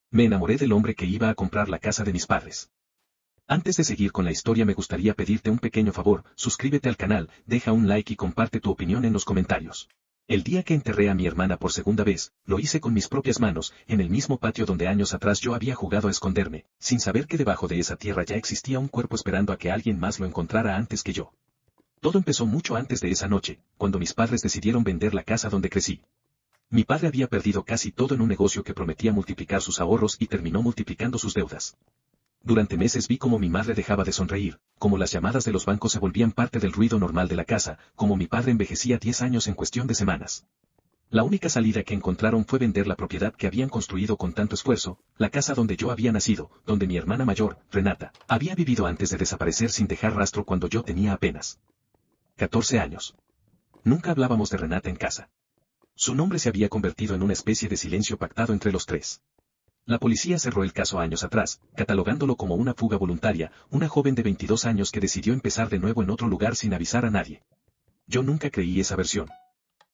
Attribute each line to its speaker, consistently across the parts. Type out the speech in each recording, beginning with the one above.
Speaker 1: Me enamoré del hombre que iba a comprar la casa de mis padres. Antes de seguir con la historia me gustaría pedirte un pequeño favor, suscríbete al canal, deja un like y comparte tu opinión en los comentarios. El día que enterré a mi hermana por segunda vez, lo hice con mis propias manos, en el mismo patio donde años atrás yo había jugado a esconderme, sin saber que debajo de esa tierra ya existía un cuerpo esperando a que alguien más lo encontrara antes que yo. Todo empezó mucho antes de esa noche, cuando mis padres decidieron vender la casa donde crecí. Mi padre había perdido casi todo en un negocio que prometía multiplicar sus ahorros y terminó multiplicando sus deudas. Durante meses vi cómo mi madre dejaba de sonreír, cómo las llamadas de los bancos se volvían parte del ruido normal de la casa, cómo mi padre envejecía 10 años en cuestión de semanas. La única salida que encontraron fue vender la propiedad que habían construido con tanto esfuerzo, la casa donde yo había nacido, donde mi hermana mayor, Renata, había vivido antes de desaparecer sin dejar rastro cuando yo tenía apenas 14 años. Nunca hablábamos de Renata en casa. Su nombre se había convertido en una especie de silencio pactado entre los tres. La policía cerró el caso años atrás, catalogándolo como una fuga voluntaria, una joven de 22 años que decidió empezar de nuevo en otro lugar sin avisar a nadie. Yo nunca creí esa versión.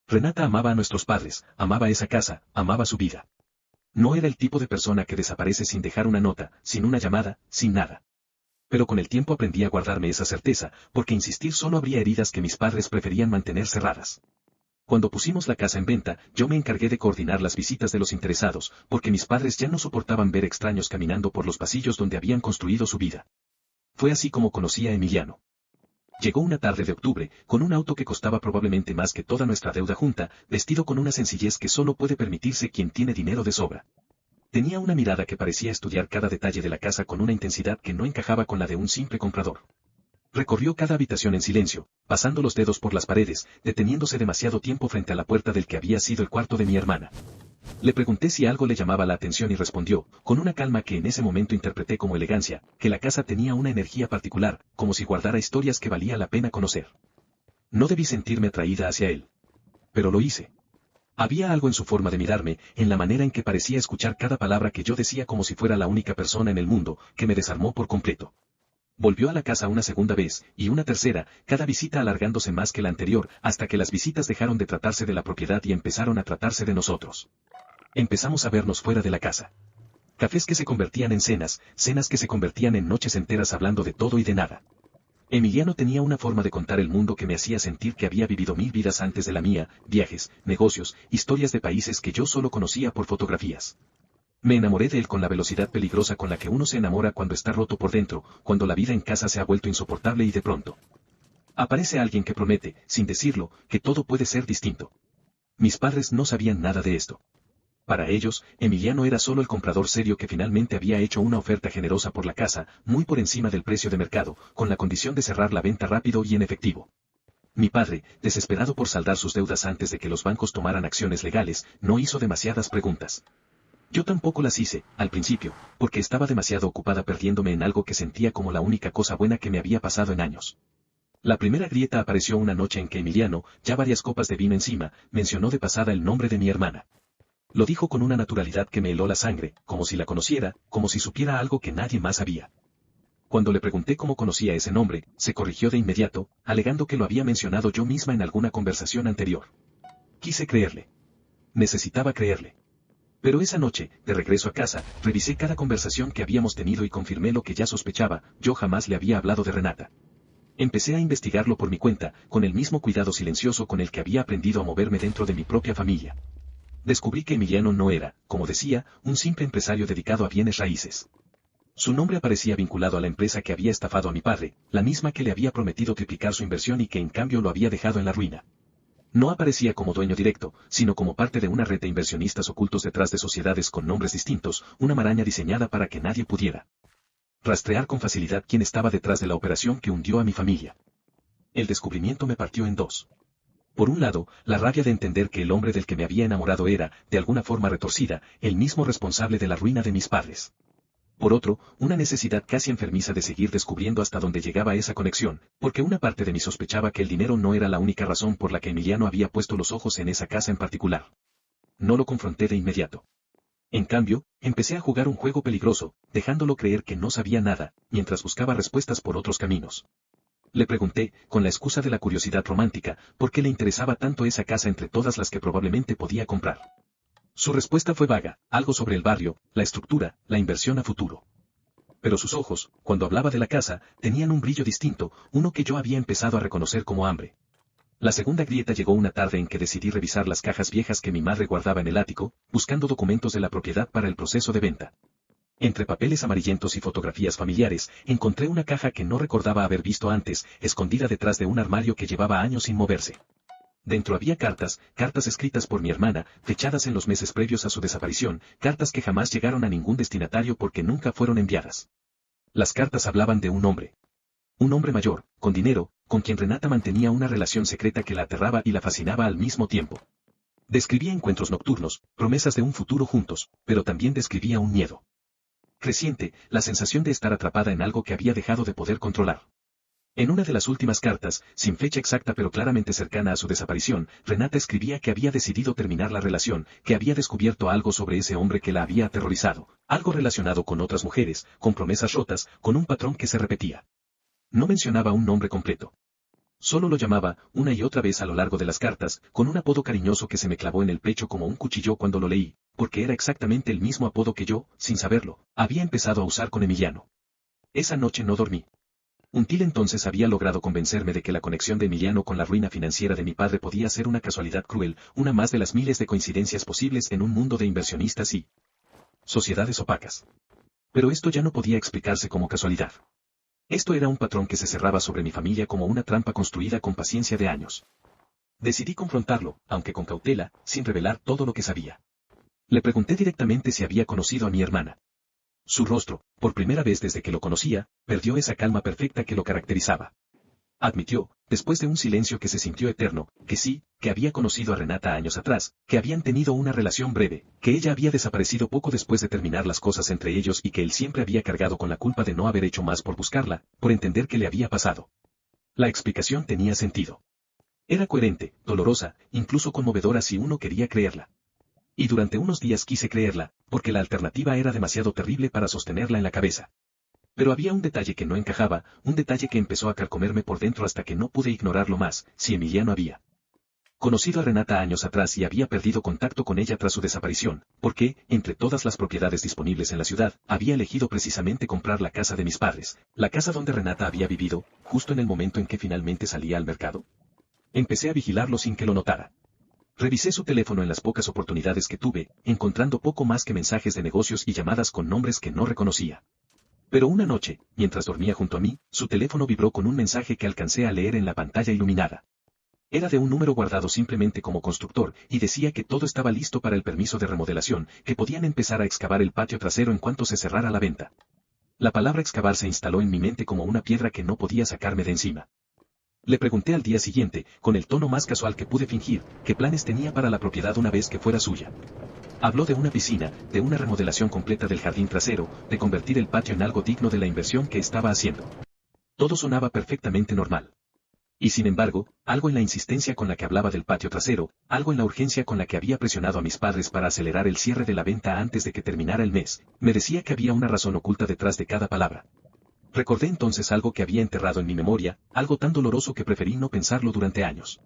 Speaker 1: Renata amaba a nuestros padres, amaba esa casa, amaba su vida. No era el tipo de persona que desaparece sin dejar una nota, sin una llamada, sin nada. Pero con el tiempo aprendí a guardarme esa certeza, porque insistir solo abría heridas que mis padres preferían mantener cerradas. Cuando pusimos la casa en venta, yo me encargué de coordinar las visitas de los interesados, porque mis padres ya no soportaban ver extraños caminando por los pasillos donde habían construido su vida. Fue así como conocí a Emiliano. Llegó una tarde de octubre, con un auto que costaba probablemente más que toda nuestra deuda junta, vestido con una sencillez que solo puede permitirse quien tiene dinero de sobra. Tenía una mirada que parecía estudiar cada detalle de la casa con una intensidad que no encajaba con la de un simple comprador. Recorrió cada habitación en silencio, pasando los dedos por las paredes, deteniéndose demasiado tiempo frente a la puerta del que había sido el cuarto de mi hermana. Le pregunté si algo le llamaba la atención y respondió, con una calma que en ese momento interpreté como elegancia, que la casa tenía una energía particular, como si guardara historias que valía la pena conocer. No debí sentirme atraída hacia él. Pero lo hice. Había algo en su forma de mirarme, en la manera en que parecía escuchar cada palabra que yo decía como si fuera la única persona en el mundo, que me desarmó por completo. Volvió a la casa una segunda vez, y una tercera, cada visita alargándose más que la anterior, hasta que las visitas dejaron de tratarse de la propiedad y empezaron a tratarse de nosotros. Empezamos a vernos fuera de la casa. Cafés que se convertían en cenas, cenas que se convertían en noches enteras hablando de todo y de nada. Emiliano tenía una forma de contar el mundo que me hacía sentir que había vivido 1000 vidas antes de la mía, viajes, negocios, historias de países que yo solo conocía por fotografías. Me enamoré de él con la velocidad peligrosa con la que uno se enamora cuando está roto por dentro, cuando la vida en casa se ha vuelto insoportable y de pronto aparece alguien que promete, sin decirlo, que todo puede ser distinto. Mis padres no sabían nada de esto. Para ellos, Emiliano era solo el comprador serio que finalmente había hecho una oferta generosa por la casa, muy por encima del precio de mercado, con la condición de cerrar la venta rápido y en efectivo. Mi padre, desesperado por saldar sus deudas antes de que los bancos tomaran acciones legales, no hizo demasiadas preguntas. Yo tampoco las hice, al principio, porque estaba demasiado ocupada perdiéndome en algo que sentía como la única cosa buena que me había pasado en años. La primera grieta apareció una noche en que Emiliano, ya varias copas de vino encima, mencionó de pasada el nombre de mi hermana. Lo dijo con una naturalidad que me heló la sangre, como si la conociera, como si supiera algo que nadie más sabía. Cuando le pregunté cómo conocía ese nombre, se corrigió de inmediato, alegando que lo había mencionado yo misma en alguna conversación anterior. Quise creerle. Necesitaba creerle. Pero esa noche, de regreso a casa, revisé cada conversación que habíamos tenido y confirmé lo que ya sospechaba, yo jamás le había hablado de Renata. Empecé a investigarlo por mi cuenta, con el mismo cuidado silencioso con el que había aprendido a moverme dentro de mi propia familia. Descubrí que Emiliano no era, como decía, un simple empresario dedicado a bienes raíces. Su nombre aparecía vinculado a la empresa que había estafado a mi padre, la misma que le había prometido triplicar su inversión y que en cambio lo había dejado en la ruina. No aparecía como dueño directo, sino como parte de una red de inversionistas ocultos detrás de sociedades con nombres distintos, una maraña diseñada para que nadie pudiera rastrear con facilidad quién estaba detrás de la operación que hundió a mi familia. El descubrimiento me partió en dos. Por un lado, la rabia de entender que el hombre del que me había enamorado era, de alguna forma retorcida, el mismo responsable de la ruina de mis padres. Por otro, una necesidad casi enfermiza de seguir descubriendo hasta dónde llegaba esa conexión, porque una parte de mí sospechaba que el dinero no era la única razón por la que Emiliano había puesto los ojos en esa casa en particular. No lo confronté de inmediato. En cambio, empecé a jugar un juego peligroso, dejándolo creer que no sabía nada, mientras buscaba respuestas por otros caminos. Le pregunté, con la excusa de la curiosidad romántica, por qué le interesaba tanto esa casa entre todas las que probablemente podía comprar. Su respuesta fue vaga, algo sobre el barrio, la estructura, la inversión a futuro. Pero sus ojos, cuando hablaba de la casa, tenían un brillo distinto, uno que yo había empezado a reconocer como hambre. La segunda grieta llegó una tarde en que decidí revisar las cajas viejas que mi madre guardaba en el ático, buscando documentos de la propiedad para el proceso de venta. Entre papeles amarillentos y fotografías familiares, encontré una caja que no recordaba haber visto antes, escondida detrás de un armario que llevaba años sin moverse. Dentro había cartas escritas por mi hermana, fechadas en los meses previos a su desaparición, cartas que jamás llegaron a ningún destinatario porque nunca fueron enviadas. Las cartas hablaban de un hombre. Un hombre mayor, con dinero, con quien Renata mantenía una relación secreta que la aterraba y la fascinaba al mismo tiempo. Describía encuentros nocturnos, promesas de un futuro juntos, pero también describía un miedo creciente, la sensación de estar atrapada en algo que había dejado de poder controlar. En una de las últimas cartas, sin fecha exacta pero claramente cercana a su desaparición, Renata escribía que había decidido terminar la relación, que había descubierto algo sobre ese hombre que la había aterrorizado, algo relacionado con otras mujeres, con promesas rotas, con un patrón que se repetía. No mencionaba un nombre completo. Solo lo llamaba, una y otra vez a lo largo de las cartas, con un apodo cariñoso que se me clavó en el pecho como un cuchillo cuando lo leí, porque era exactamente el mismo apodo que yo, sin saberlo, había empezado a usar con Emiliano. Esa noche no dormí. Until entonces había logrado convencerme de que la conexión de Emiliano con la ruina financiera de mi padre podía ser una casualidad cruel, una más de las miles de coincidencias posibles en un mundo de inversionistas y sociedades opacas. Pero esto ya no podía explicarse como casualidad. Esto era un patrón que se cerraba sobre mi familia como una trampa construida con paciencia de años. Decidí confrontarlo, aunque con cautela, sin revelar todo lo que sabía. Le pregunté directamente si había conocido a mi hermana. Su rostro, por primera vez desde que lo conocía, perdió esa calma perfecta que lo caracterizaba. Admitió, después de un silencio que se sintió eterno, que sí, que había conocido a Renata años atrás, que habían tenido una relación breve, que ella había desaparecido poco después de terminar las cosas entre ellos y que él siempre había cargado con la culpa de no haber hecho más por buscarla, por entender qué le había pasado. La explicación tenía sentido. Era coherente, dolorosa, incluso conmovedora si uno quería creerla. Y durante unos días quise creerla, porque la alternativa era demasiado terrible para sostenerla en la cabeza. Pero había un detalle que no encajaba, un detalle que empezó a carcomerme por dentro hasta que no pude ignorarlo más, si Emiliano había conocido a Renata años atrás y había perdido contacto con ella tras su desaparición, porque, entre todas las propiedades disponibles en la ciudad, había elegido precisamente comprar la casa de mis padres, la casa donde Renata había vivido, justo en el momento en que finalmente salía al mercado. Empecé a vigilarlo sin que lo notara. Revisé su teléfono en las pocas oportunidades que tuve, encontrando poco más que mensajes de negocios y llamadas con nombres que no reconocía. Pero una noche, mientras dormía junto a mí, su teléfono vibró con un mensaje que alcancé a leer en la pantalla iluminada. Era de un número guardado simplemente como constructor, y decía que todo estaba listo para el permiso de remodelación, que podían empezar a excavar el patio trasero en cuanto se cerrara la venta. La palabra excavar se instaló en mi mente como una piedra que no podía sacarme de encima. Le pregunté al día siguiente, con el tono más casual que pude fingir, qué planes tenía para la propiedad una vez que fuera suya. Habló de una piscina, de una remodelación completa del jardín trasero, de convertir el patio en algo digno de la inversión que estaba haciendo. Todo sonaba perfectamente normal. Y sin embargo, algo en la insistencia con la que hablaba del patio trasero, algo en la urgencia con la que había presionado a mis padres para acelerar el cierre de la venta antes de que terminara el mes, me decía que había una razón oculta detrás de cada palabra. Recordé entonces algo que había enterrado en mi memoria, algo tan doloroso que preferí no pensarlo durante años.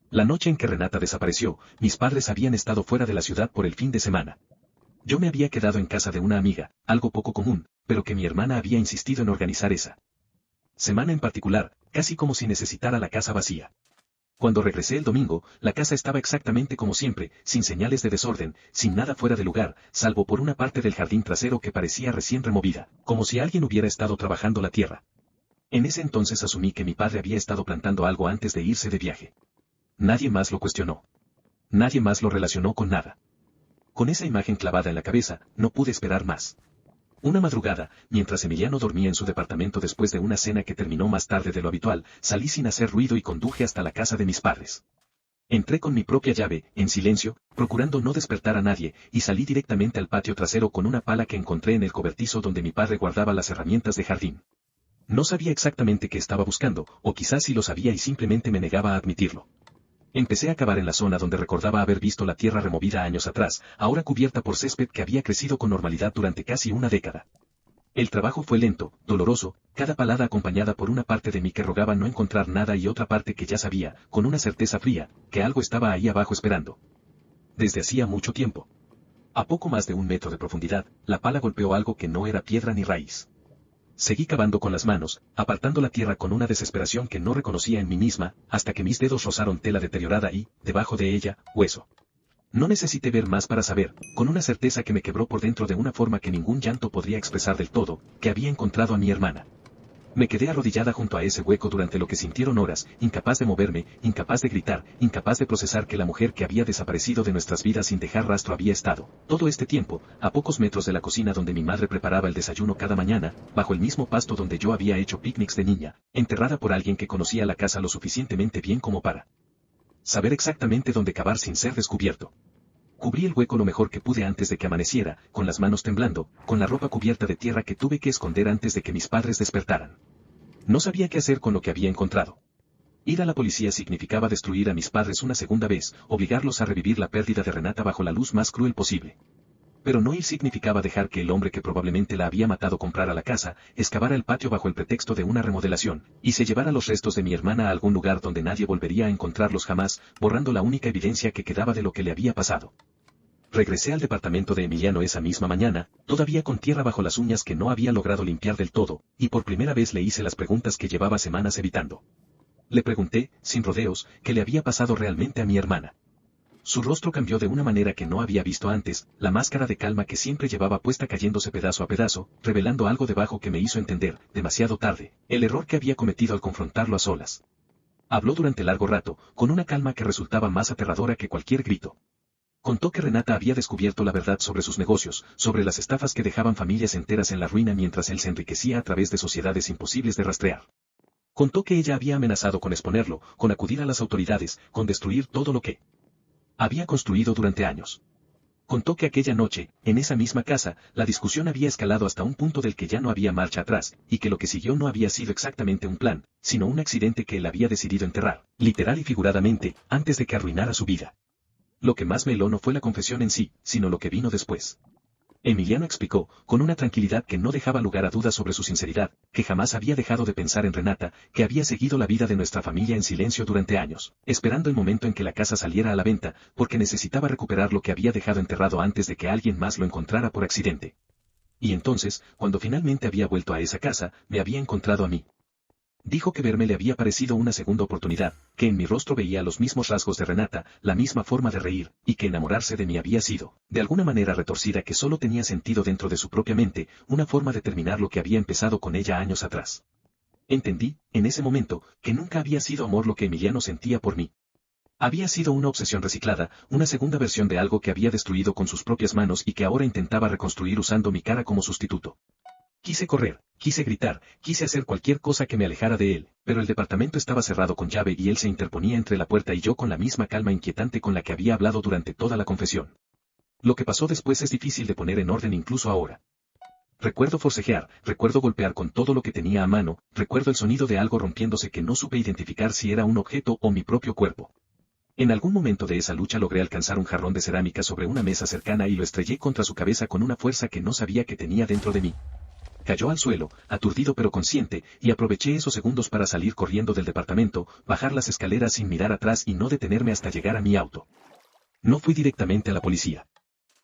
Speaker 1: La noche en que Renata desapareció, mis padres habían estado fuera de la ciudad por el fin de semana. Yo me había quedado en casa de una amiga, algo poco común, pero que mi hermana había insistido en organizar esa semana en particular, casi como si necesitara la casa vacía. Cuando regresé el domingo, la casa estaba exactamente como siempre, sin señales de desorden, sin nada fuera de lugar, salvo por una parte del jardín trasero que parecía recién removida, como si alguien hubiera estado trabajando la tierra. En ese entonces asumí que mi padre había estado plantando algo antes de irse de viaje. Nadie más lo cuestionó. Nadie más lo relacionó con nada. Con esa imagen clavada en la cabeza, no pude esperar más. Una madrugada, mientras Emiliano dormía en su departamento después de una cena que terminó más tarde de lo habitual, salí sin hacer ruido y conduje hasta la casa de mis padres. Entré con mi propia llave, en silencio, procurando no despertar a nadie, y salí directamente al patio trasero con una pala que encontré en el cobertizo donde mi padre guardaba las herramientas de jardín. No sabía exactamente qué estaba buscando, o quizás sí lo sabía y simplemente me negaba a admitirlo. Empecé a cavar en la zona donde recordaba haber visto la tierra removida años atrás, ahora cubierta por césped que había crecido con normalidad durante casi una década. El trabajo fue lento, doloroso, cada palada acompañada por una parte de mí que rogaba no encontrar nada y otra parte que ya sabía, con una certeza fría, que algo estaba ahí abajo esperando. Desde hacía mucho tiempo. A poco más de 1 metro de profundidad, la pala golpeó algo que no era piedra ni raíz. Seguí cavando con las manos, apartando la tierra con una desesperación que no reconocía en mí misma, hasta que mis dedos rozaron tela deteriorada y, debajo de ella, hueso. No necesité ver más para saber, con una certeza que me quebró por dentro de una forma que ningún llanto podría expresar del todo, que había encontrado a mi hermana. Me quedé arrodillada junto a ese hueco durante lo que sintieron horas, incapaz de moverme, incapaz de gritar, incapaz de procesar que la mujer que había desaparecido de nuestras vidas sin dejar rastro había estado, todo este tiempo, a pocos metros de la cocina donde mi madre preparaba el desayuno cada mañana, bajo el mismo pasto donde yo había hecho picnics de niña, enterrada por alguien que conocía la casa lo suficientemente bien como para saber exactamente dónde cavar sin ser descubierto. Cubrí el hueco lo mejor que pude antes de que amaneciera, con las manos temblando, con la ropa cubierta de tierra que tuve que esconder antes de que mis padres despertaran. No sabía qué hacer con lo que había encontrado. Ir a la policía significaba destruir a mis padres una segunda vez, obligarlos a revivir la pérdida de Renata bajo la luz más cruel posible. Pero no ir significaba dejar que el hombre que probablemente la había matado comprara la casa, excavara el patio bajo el pretexto de una remodelación, y se llevara los restos de mi hermana a algún lugar donde nadie volvería a encontrarlos jamás, borrando la única evidencia que quedaba de lo que le había pasado. Regresé al departamento de Emiliano esa misma mañana, todavía con tierra bajo las uñas que no había logrado limpiar del todo, y por primera vez le hice las preguntas que llevaba semanas evitando. Le pregunté, sin rodeos, qué le había pasado realmente a mi hermana. Su rostro cambió de una manera que no había visto antes, la máscara de calma que siempre llevaba puesta cayéndose pedazo a pedazo, revelando algo debajo que me hizo entender, demasiado tarde, el error que había cometido al confrontarlo a solas. Habló durante largo rato, con una calma que resultaba más aterradora que cualquier grito. Contó que Renata había descubierto la verdad sobre sus negocios, sobre las estafas que dejaban familias enteras en la ruina mientras él se enriquecía a través de sociedades imposibles de rastrear. Contó que ella había amenazado con exponerlo, con acudir a las autoridades, con destruir todo lo que había construido durante años. Contó que aquella noche, en esa misma casa, la discusión había escalado hasta un punto del que ya no había marcha atrás, y que lo que siguió no había sido exactamente un plan, sino un accidente que él había decidido enterrar, literal y figuradamente, antes de que arruinara su vida. Lo que más me heló no fue la confesión en sí, sino lo que vino después. Emiliano explicó, con una tranquilidad que no dejaba lugar a dudas sobre su sinceridad, que jamás había dejado de pensar en Renata, que había seguido la vida de nuestra familia en silencio durante años, esperando el momento en que la casa saliera a la venta, porque necesitaba recuperar lo que había dejado enterrado antes de que alguien más lo encontrara por accidente. Y entonces, cuando finalmente había vuelto a esa casa, me había encontrado a mí. Dijo que verme le había parecido una segunda oportunidad, que en mi rostro veía los mismos rasgos de Renata, la misma forma de reír, y que enamorarse de mí había sido, de alguna manera retorcida que solo tenía sentido dentro de su propia mente, una forma de terminar lo que había empezado con ella años atrás. Entendí, en ese momento, que nunca había sido amor lo que Emiliano sentía por mí. Había sido una obsesión reciclada, una segunda versión de algo que había destruido con sus propias manos y que ahora intentaba reconstruir usando mi cara como sustituto. Quise correr, quise gritar, quise hacer cualquier cosa que me alejara de él, pero el departamento estaba cerrado con llave y él se interponía entre la puerta y yo con la misma calma inquietante con la que había hablado durante toda la confesión. Lo que pasó después es difícil de poner en orden incluso ahora. Recuerdo forcejear, recuerdo golpear con todo lo que tenía a mano, recuerdo el sonido de algo rompiéndose que no supe identificar si era un objeto o mi propio cuerpo. En algún momento de esa lucha logré alcanzar un jarrón de cerámica sobre una mesa cercana y lo estrellé contra su cabeza con una fuerza que no sabía que tenía dentro de mí. Cayó al suelo, aturdido pero consciente, y aproveché esos segundos para salir corriendo del departamento, bajar las escaleras sin mirar atrás y no detenerme hasta llegar a mi auto. No fui directamente a la policía.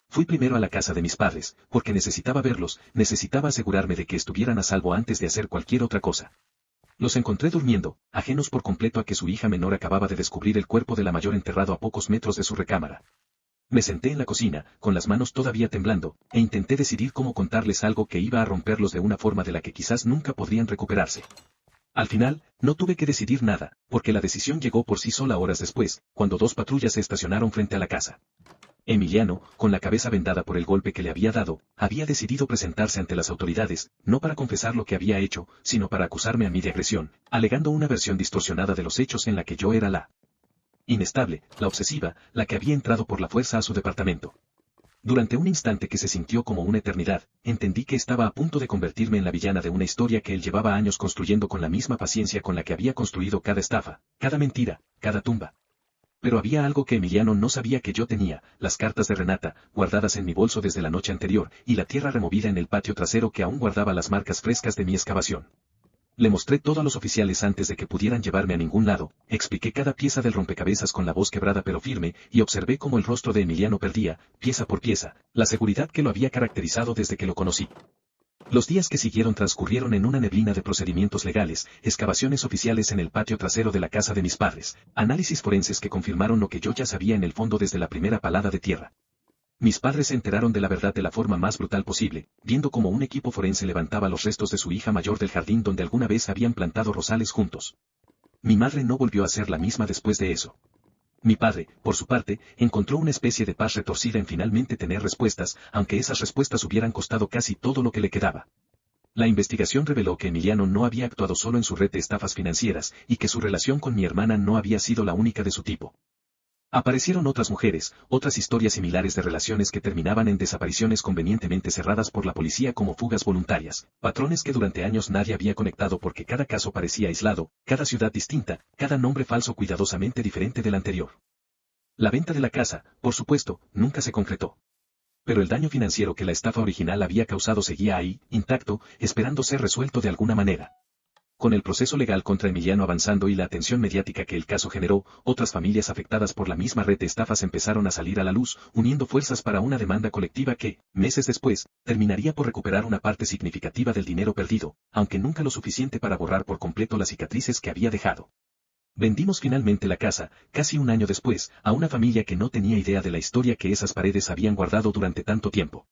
Speaker 1: Fui primero a la casa de mis padres, porque necesitaba verlos, necesitaba asegurarme de que estuvieran a salvo antes de hacer cualquier otra cosa. Los encontré durmiendo, ajenos por completo a que su hija menor acababa de descubrir el cuerpo de la mayor enterrado a pocos metros de su recámara. Me senté en la cocina, con las manos todavía temblando, e intenté decidir cómo contarles algo que iba a romperlos de una forma de la que quizás nunca podrían recuperarse. Al final, no tuve que decidir nada, porque la decisión llegó por sí sola horas después, cuando 2 patrullas se estacionaron frente a la casa. Emiliano, con la cabeza vendada por el golpe que le había dado, había decidido presentarse ante las autoridades, no para confesar lo que había hecho, sino para acusarme a mí de agresión, alegando una versión distorsionada de los hechos en la que yo era la inestable, la obsesiva, la que había entrado por la fuerza a su departamento. Durante un instante que se sintió como una eternidad, entendí que estaba a punto de convertirme en la villana de una historia que él llevaba años construyendo con la misma paciencia con la que había construido cada estafa, cada mentira, cada tumba. Pero había algo que Emiliano no sabía que yo tenía, las cartas de Renata, guardadas en mi bolso desde la noche anterior, y la tierra removida en el patio trasero que aún guardaba las marcas frescas de mi excavación. Le mostré todo a los oficiales antes de que pudieran llevarme a ningún lado, expliqué cada pieza del rompecabezas con la voz quebrada pero firme, y observé cómo el rostro de Emiliano perdía, pieza por pieza, la seguridad que lo había caracterizado desde que lo conocí. Los días que siguieron transcurrieron en una neblina de procedimientos legales, excavaciones oficiales en el patio trasero de la casa de mis padres, análisis forenses que confirmaron lo que yo ya sabía en el fondo desde la primera palada de tierra. Mis padres se enteraron de la verdad de la forma más brutal posible, viendo cómo un equipo forense levantaba los restos de su hija mayor del jardín donde alguna vez habían plantado rosales juntos. Mi madre no volvió a ser la misma después de eso. Mi padre, por su parte, encontró una especie de paz retorcida en finalmente tener respuestas, aunque esas respuestas hubieran costado casi todo lo que le quedaba. La investigación reveló que Emiliano no había actuado solo en su red de estafas financieras, y que su relación con mi hermana no había sido la única de su tipo. Aparecieron otras mujeres, otras historias similares de relaciones que terminaban en desapariciones convenientemente cerradas por la policía como fugas voluntarias, patrones que durante años nadie había conectado porque cada caso parecía aislado, cada ciudad distinta, cada nombre falso cuidadosamente diferente del anterior. La venta de la casa, por supuesto, nunca se concretó. Pero el daño financiero que la estafa original había causado seguía ahí, intacto, esperando ser resuelto de alguna manera. Con el proceso legal contra Emiliano avanzando y la atención mediática que el caso generó, otras familias afectadas por la misma red de estafas empezaron a salir a la luz, uniendo fuerzas para una demanda colectiva que, meses después, terminaría por recuperar una parte significativa del dinero perdido, aunque nunca lo suficiente para borrar por completo las cicatrices que había dejado. Vendimos finalmente la casa, casi un año después, a una familia que no tenía idea de la historia que esas paredes habían guardado durante tanto tiempo.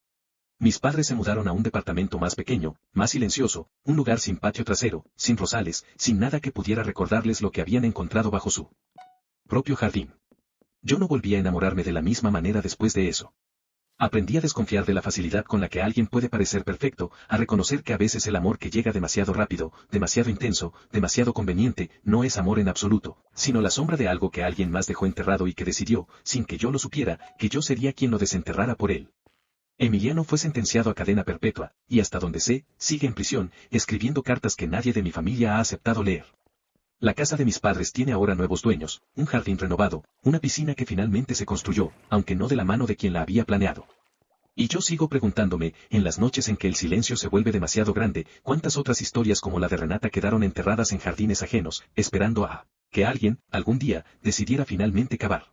Speaker 1: Mis padres se mudaron a un departamento más pequeño, más silencioso, un lugar sin patio trasero, sin rosales, sin nada que pudiera recordarles lo que habían encontrado bajo su propio jardín. Yo no volví a enamorarme de la misma manera después de eso. Aprendí a desconfiar de la facilidad con la que alguien puede parecer perfecto, a reconocer que a veces el amor que llega demasiado rápido, demasiado intenso, demasiado conveniente, no es amor en absoluto, sino la sombra de algo que alguien más dejó enterrado y que decidió, sin que yo lo supiera, que yo sería quien lo desenterrara por él. Emiliano fue sentenciado a cadena perpetua, y hasta donde sé, sigue en prisión, escribiendo cartas que nadie de mi familia ha aceptado leer. La casa de mis padres tiene ahora nuevos dueños, un jardín renovado, una piscina que finalmente se construyó, aunque no de la mano de quien la había planeado. Y yo sigo preguntándome, en las noches en que el silencio se vuelve demasiado grande, cuántas otras historias como la de Renata quedaron enterradas en jardines ajenos, esperando a que alguien, algún día, decidiera finalmente cavar.